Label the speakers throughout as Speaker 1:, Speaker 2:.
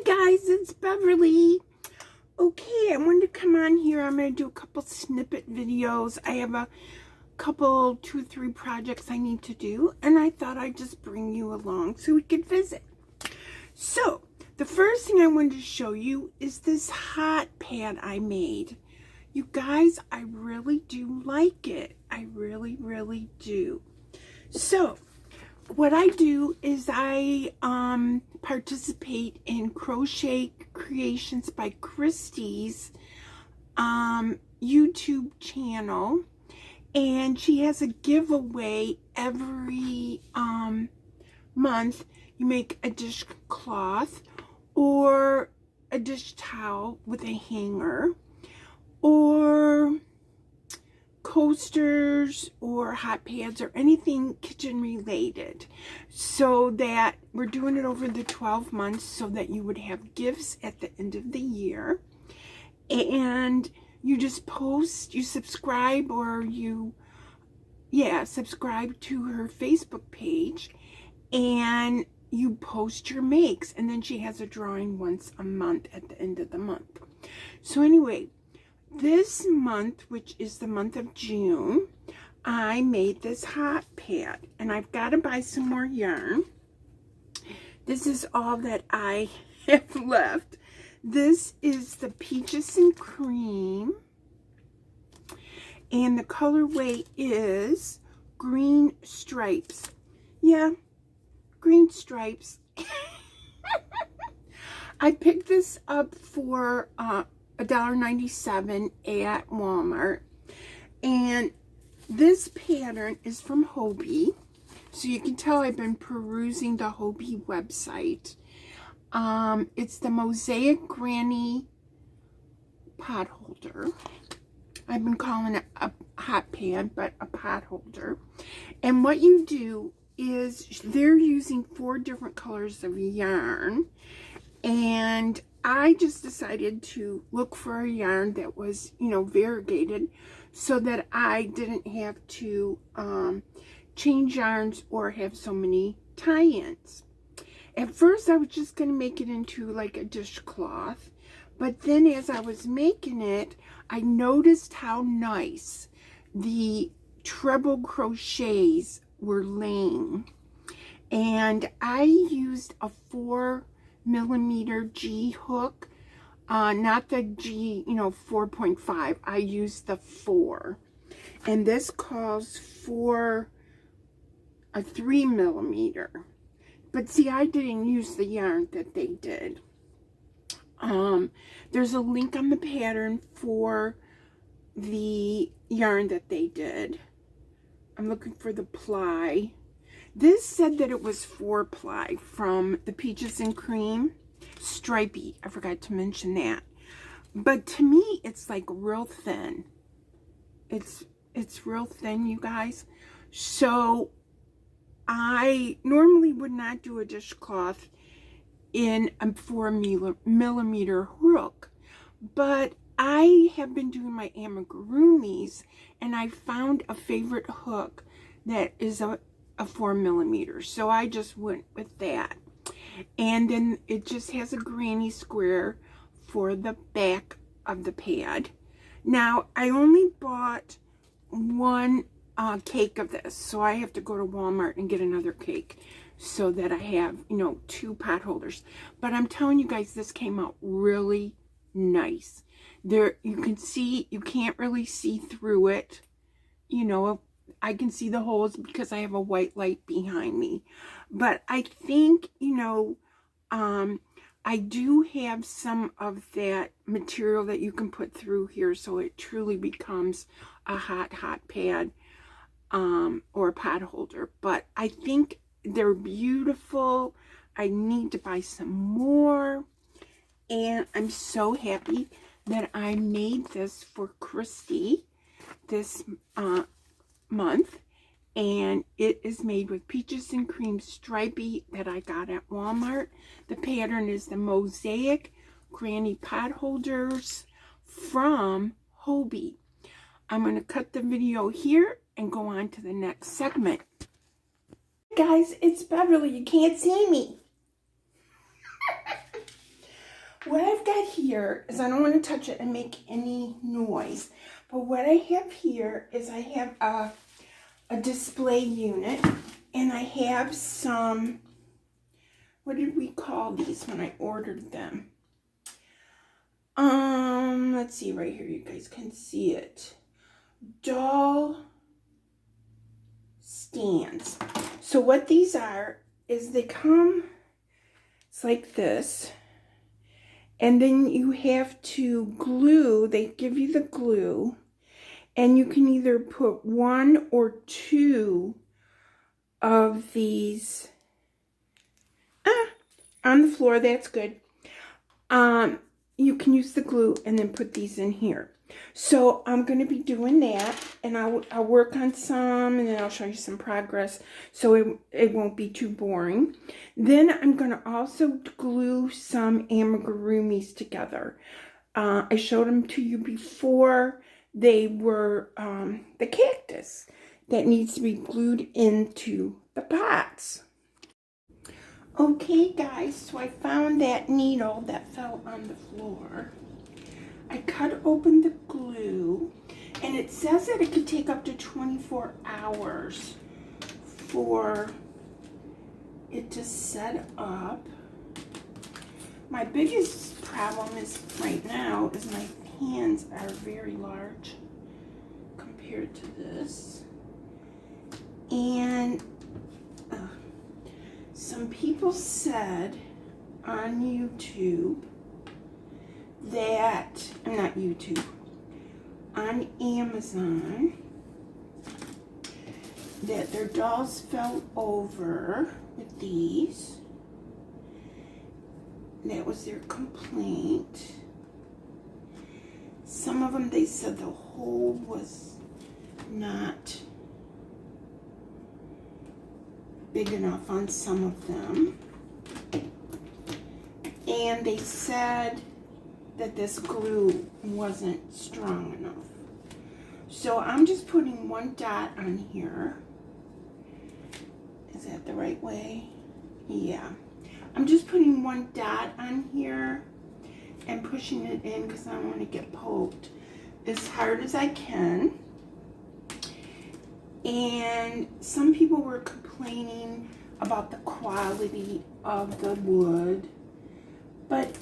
Speaker 1: Hi guys, it's Beverly. Okay, I wanted to come on here. I'm going to do a couple snippet videos. I have a couple, 2 or 3 projects I need to do, and I thought I'd just bring you along so we could visit. So, the first thing I wanted to show you is this hot pad I made. You guys, I really do like it. I really, really do. So, what I do is I participate in Crochet Creations by Christy's YouTube channel, and she has a giveaway every month. You make a dishcloth or a dish towel with a hanger, or coasters or hot pads or anything kitchen related, so that we're doing it over the 12 months so that you would have gifts at the end of the year. And you just post, you subscribe, or you subscribe to her Facebook page, and you post your makes, and then she has a drawing once a month at the end of the month. So anyway, this month, which is the month of June, I made this hot pad, and I've got to buy some more yarn. This is all that I have left. This is the Peaches and Cream, and the colorway is Green Stripes. Yeah, green stripes. I picked this up for $1.97 at Walmart, and this pattern is from Hobbii, so you can tell I've been perusing the Hobbii website. It's the Mosaic Granny Potholder. I've been calling it a hot pad, but a potholder. And what you do is they're using 4 different colors of yarn, and I just decided to look for a yarn that was, variegated, so that I didn't have to change yarns or have so many tie-ins. At first, I was just going to make it into like a dishcloth, but then as I was making it, I noticed how nice the treble crochets were laying, and I used a 4mm G hook, not the G, 4.5. I used the 4, and this calls for a 3mm. But see, I didn't use the yarn that they did. There's a link on the pattern for the yarn that they did. I'm looking for the ply. This said that it was 4-ply from the Peaches and Cream. Stripey, I forgot to mention that. But to me, it's like real thin. It's real thin, you guys. So I normally would not do a dishcloth in a 4mm hook, but I have been doing my amigurumis, and I found a favorite hook that is a 4mm, so I just went with that. And then it just has a granny square for the back of the pad. Now, I only bought 1 cake of this, so I have to go to Walmart and get another cake so that I have, 2 pot holders. But I'm telling you guys, this came out really nice. There, you can see, you can't really see through it. I can see the holes because I have a white light behind me. But I think, I do have some of that material that you can put through here, so it truly becomes a hot pad or a pot holder. But I think they're beautiful. I need to buy some more, and I'm so happy that I made this for Christy this month, and it is made with Peaches and Cream Stripey that I got at Walmart. The pattern is the Mosaic Granny Potholders from Hobbii. I'm going to cut the video here and go on to the next segment. Guys, it's Beverly. You can't see me. what I've got here is, I don't want to touch it and make any noise, but what I have here is I have a display unit, and I have some, what did we call these when I ordered them? Let's see right here, you guys can see it. Doll stands. So what these are is they come, it's like this, and then you have to glue, they give you the glue, and you can either put 1 or 2 of these on the floor. That's good. You can use the glue and then put these in here. So I'm going to be doing that, and I'll work on some, and then I'll show you some progress so it won't be too boring. Then I'm going to also glue some amigurumis together. I showed them to you before. They were the cactus that needs to be glued into the pots. Okay guys, so I found that needle that fell on the floor. I cut open the glue, and it says that it could take up to 24 hours for it to set up. My biggest problem is right now is my hands are very large compared to this. And some people said on YouTube that, not YouTube, on Amazon, that their dolls fell over with these. That was their complaint. Some of them, they said the hole was not big enough on some of them. And they said that this glue wasn't strong enough. So I'm just putting 1 dot on here. Is that the right way? Yeah. I'm just putting 1 dot on here and pushing it in because I want to get poked as hard as I can. And some people were complaining about the quality of the wood, but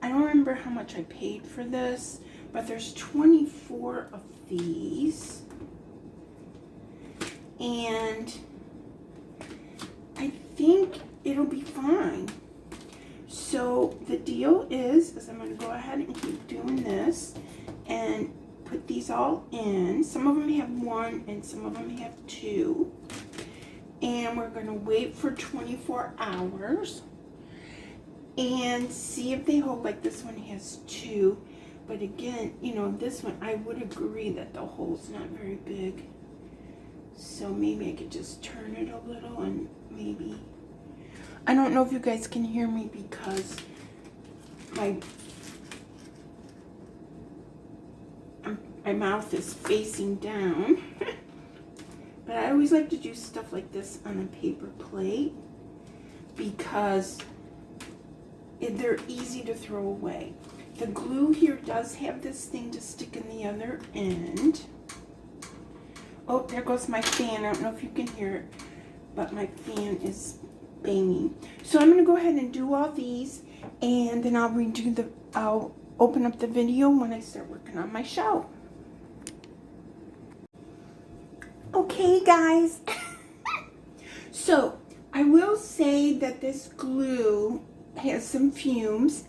Speaker 1: I don't remember how much I paid for this, but there's 24 of these, and I think it'll be fine. So the deal is I'm going to go ahead and keep doing this and put these all in. Some of them have 1 and some of them have 2. And we're going to wait for 24 hours and see if they hold. Like this one has 2. But again, you know, this one, I would agree that the hole's not very big. So maybe I could just turn it a little and maybe... I don't know if you guys can hear me because my mouth is facing down. But I always like to do stuff like this on a paper plate because they're easy to throw away. The glue here does have this thing to stick in the other end. Oh, there goes my fan. I don't know if you can hear it, but my fan is banging. So I'm going to go ahead and do all these, and then I'll open up the video when I start working on my show. Okay guys, so I will say that this glue has some fumes.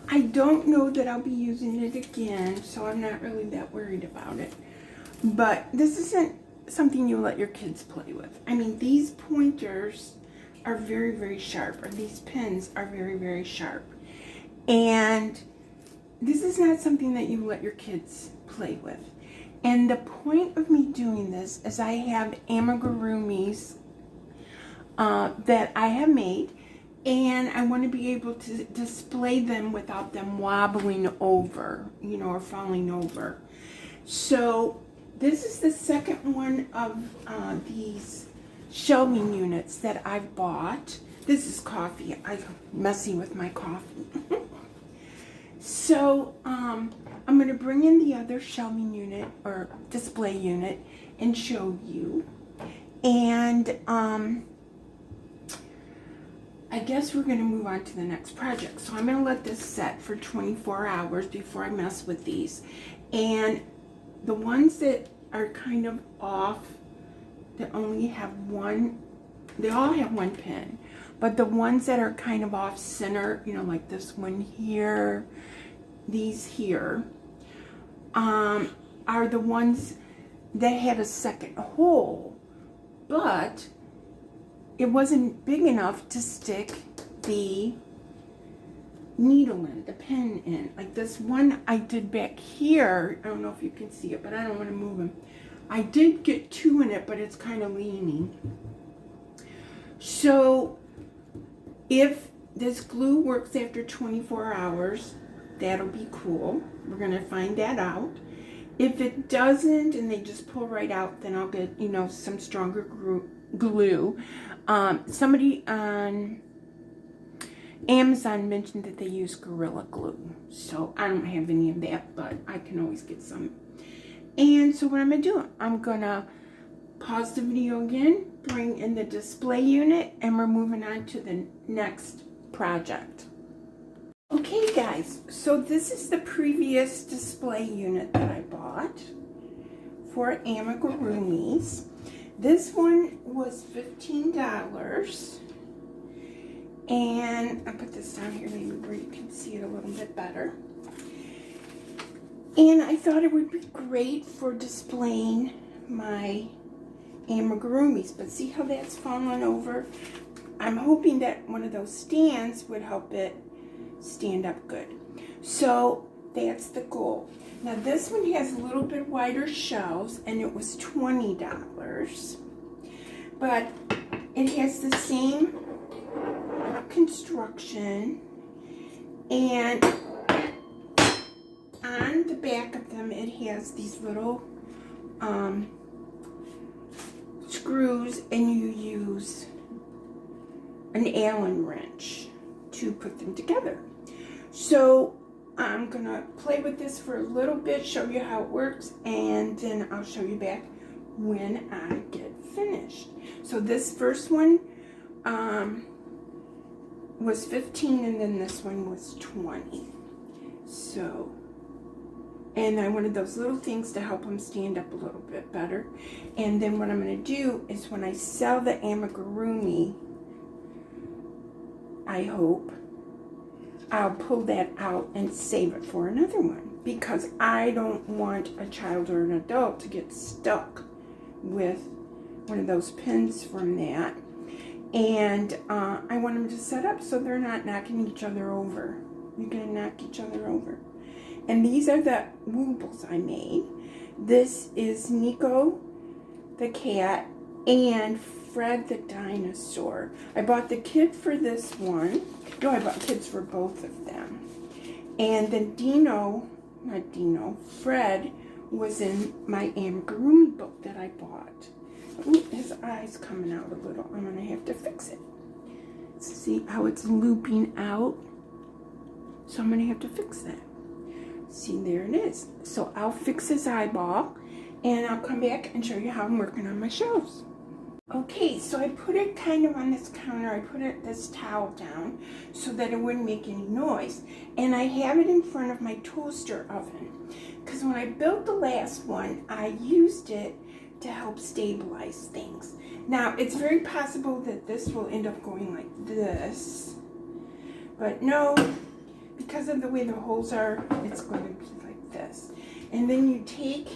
Speaker 1: I don't know that I'll be using it again, so I'm not really that worried about it. But this isn't something you let your kids play with. I mean, these pointers are very, very sharp, or these pins are very, very sharp. And this is not something that you let your kids play with. And the point of me doing this is I have amigurumis that I have made, and I want to be able to display them without them wobbling over, you know, or falling over. So this is the second one of these shelving units that I've bought. This is coffee. I'm messing with my coffee. So, I'm going to bring in the other shelving unit or display unit and show you. And, I guess we're going to move on to the next project. So I'm going to let this set for 24 hours before I mess with these. And the ones that are kind of off, that only have one, they all have one pin. But the ones that are kind of off center, you know, like this one here, these here, are the ones that had a second hole. But it wasn't big enough to stick the needle in, the pin in. Like this one I did back here, I don't know if you can see it, but I don't want to move them. I did get two in it, but it's kind of leaning. So if this glue works after 24 hours, that'll be cool. We're going to find that out. If it doesn't and they just pull right out, then I'll get, you know, some stronger glue. Somebody on Amazon mentioned that they use Gorilla Glue. So I don't have any of that, but I can always get some. And so what I'm going to do, I'm going to pause the video again, bring in the display unit, and we're moving on to the next project. Okay guys, so this is the previous display unit that I bought for amigurumis. This one was $15, and I'll put this down here maybe where you can see it a little bit better. And I thought it would be great for displaying my amigurumis, but see how that's fallen over? I'm hoping that one of those stands would help it stand up good. So that's the goal. Now this one has a little bit wider shelves, and it was $20, but it has the same construction, and on the back of them it has these little screws, and you use an Allen wrench to put them together. So I'm gonna play with this for a little bit, show you how it works, and then I'll show you back when I get finished. So this first one was 15, and then this one was 20. So, and I wanted those little things to help them stand up a little bit better. And then what I'm gonna do is when I sell the amigurumi, I hope I'll pull that out and save it for another one, because I don't want a child or an adult to get stuck with one of those pins from that. And I want them to set up so they're not knocking each other over. You're gonna knock each other over. And these are the woobles I made. This is Nico the cat and Fred the dinosaur. I bought the kit for this one. No, I bought kits for both of them. And then Fred was in my amigurumi book that I bought. Ooh, his eye's coming out a little. I'm gonna have to fix it. See how it's looping out? So I'm gonna have to fix that. See, there it is. So I'll fix his eyeball, and I'll come back and show you how I'm working on my shelves. Okay, so I put it kind of on this counter. I put this towel down so that it wouldn't make any noise. And I have it in front of my toaster oven, because when I built the last one, I used it to help stabilize things. Now, it's very possible that this will end up going like this, but no, because of the way the holes are, it's going to be like this. And then you take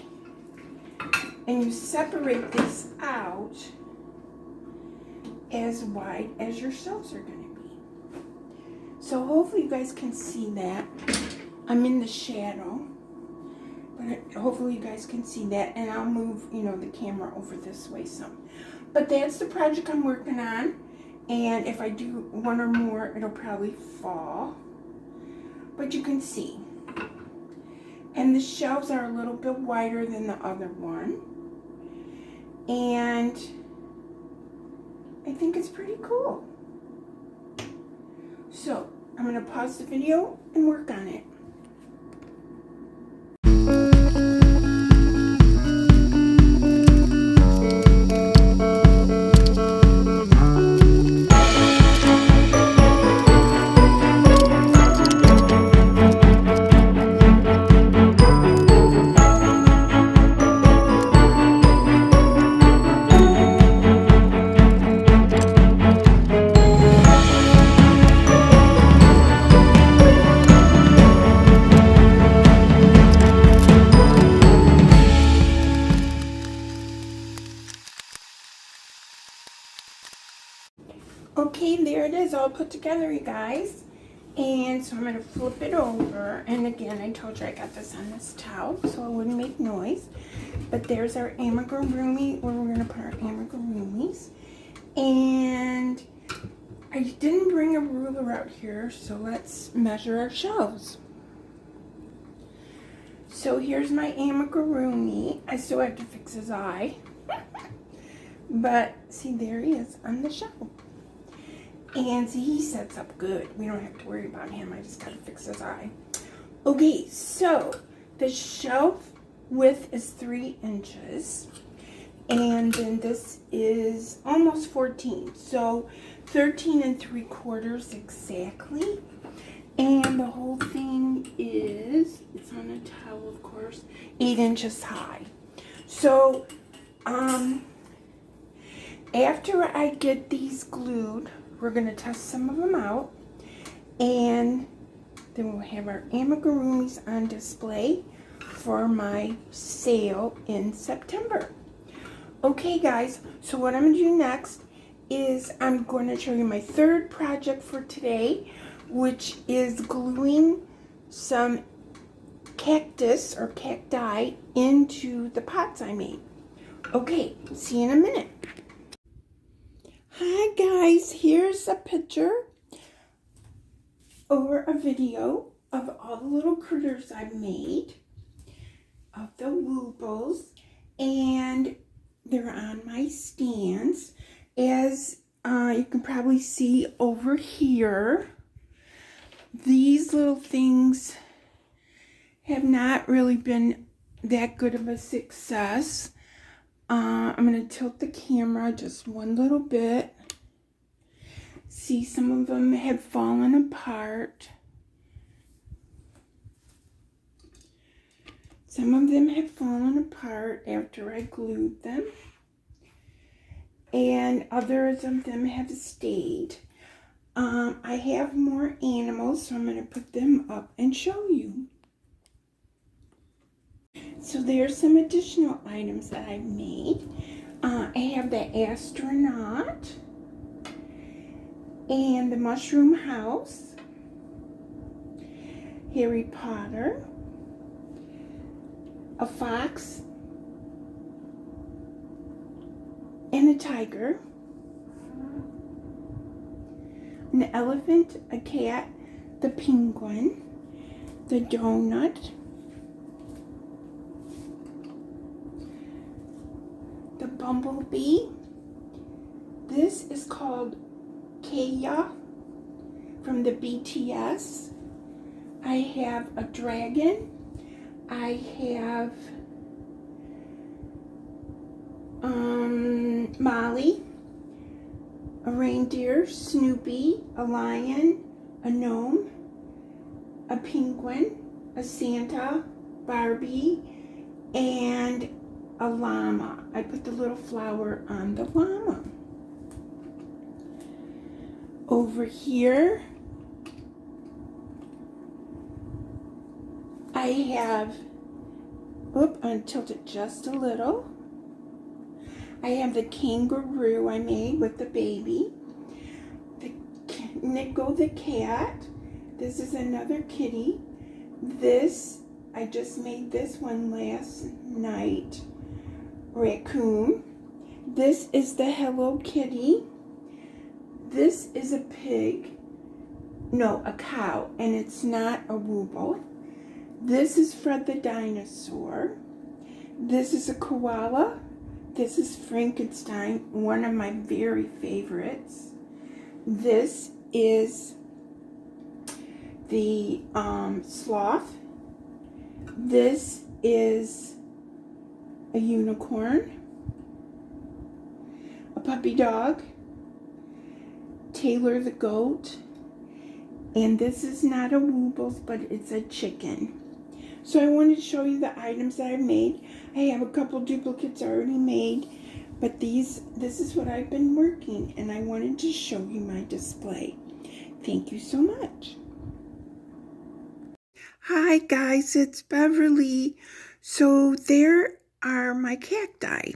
Speaker 1: and you separate this out as wide as your shelves are going to be. So hopefully you guys can see that. I'm in the shadow, but hopefully you guys can see that, and I'll move, you know, the camera over this way some. But that's the project I'm working on, and if I do one or more, it'll probably fall. But you can see. And the shelves are a little bit wider than the other one. And I think it's pretty cool. So I'm going to pause the video and work on it. Okay, there it is all put together, you guys. And so I'm going to flip it over. And again, I told you I got this on this towel so it wouldn't make noise. But there's our amigurumi, where we're going to put our amigurumis. And I didn't bring a ruler out here, so let's measure our shelves. So here's my amigurumi. I still have to fix his eye. But see, there he is on the shelf. And see, he sets up good. We don't have to worry about him. I just gotta fix his eye. Okay, so the shelf width is 3 inches. And then this is almost 14. So 13 3/4 exactly. And the whole thing is, it's on a towel, of course, 8 inches high. So, after I get these glued, we're going to test some of them out, and then we'll have our amigurumis on display for my sale in September. Okay guys, so what I'm going to do next is I'm going to show you my third project for today, which is gluing some cactus or cacti into the pots I made. Okay, see you in a minute. Hi guys, here's a picture or a video of all the little critters I've made, of the woobles, and they're on my stands. As you can probably see over here, these little things have not really been that good of a success. I'm going to tilt the camera just one little bit. See, some of them have fallen apart. Some of them have fallen apart after I glued them. And others of them have stayed. I have more animals, so I'm going to put them up and show you. So there's some additional items that I've made. I have the astronaut and the mushroom house, Harry Potter, a fox and a tiger, an elephant, a cat, the penguin, the donut, the bumblebee. This is called Kaya from the BTS. I have a dragon. I have Molly, a reindeer, Snoopy, a lion, a gnome, a penguin, a Santa, Barbie, and a llama. I put the little flower on the llama. Over here, I have, I'm going to tilt it just a little. I have the kangaroo I made with the baby. The Nico the cat. This is another kitty. This, I just made this one last night. Raccoon. This is the Hello Kitty. This is a pig. No, a cow, and it's not a wooble. This is Fred the dinosaur. This is a koala. This is Frankenstein, one of my very favorites. This is the sloth. This is a unicorn, a puppy dog, Taylor the goat, and this is not a Woobles, but it's a chicken. So I wanted to show you the items that I've made. I have a couple duplicates already made, but this is what I've been working, and I wanted to show you my display. Thank you so much. Hi guys, it's Beverly. So there are my cacti.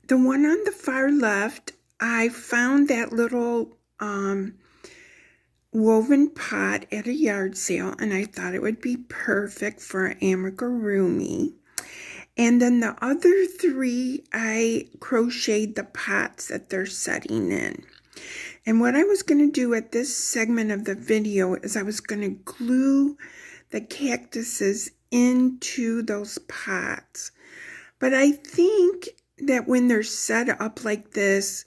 Speaker 1: The one on the far left, I found that little woven pot at a yard sale, and I thought it would be perfect for an amigurumi. And then the other three, I crocheted the pots that they're setting in. And what I was going to do at this segment of the video is I was going to glue the cactuses into those pots. But I think that when they're set up like this,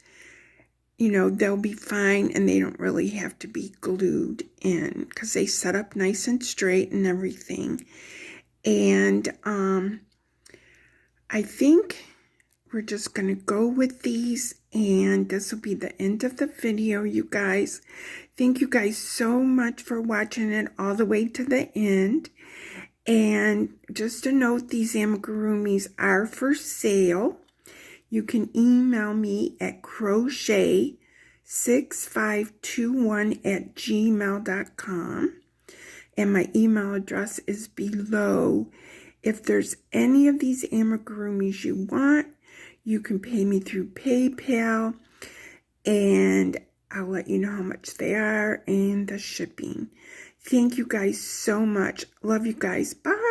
Speaker 1: you know, they'll be fine and they don't really have to be glued in because they set up nice and straight and everything. And I think we're just going to go with these, and this will be the end of the video, you guys. Thank you guys so much for watching it all the way to the end. And just to note, these amigurumis are for sale. You can email me at crochet6521@gmail.com, and my email address is below. If there's any of these amigurumis you want, you can pay me through PayPal, and I'll let you know how much they are and the shipping. Thank you guys so much. Love you guys. Bye.